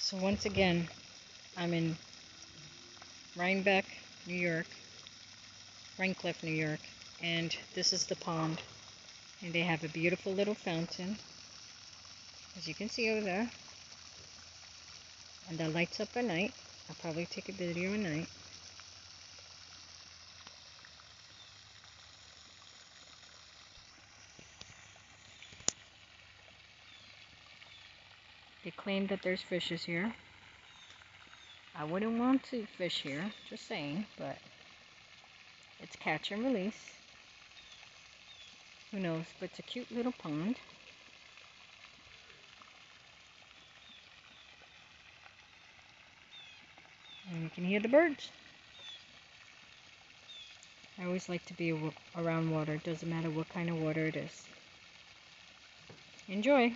So once again, I'm in Rhinebeck, New York, Rhinecliff, New York, and this is the pond. And they have a beautiful little fountain, as you can see over there. And that lights up at night. I'll probably take a video at night. They claim that there's fishes here. I wouldn't want to fish here, just saying, but it's catch and release. Who knows, but it's a cute little pond. And you can hear the birds. I always like to be around water. It doesn't matter what kind of water it is. Enjoy!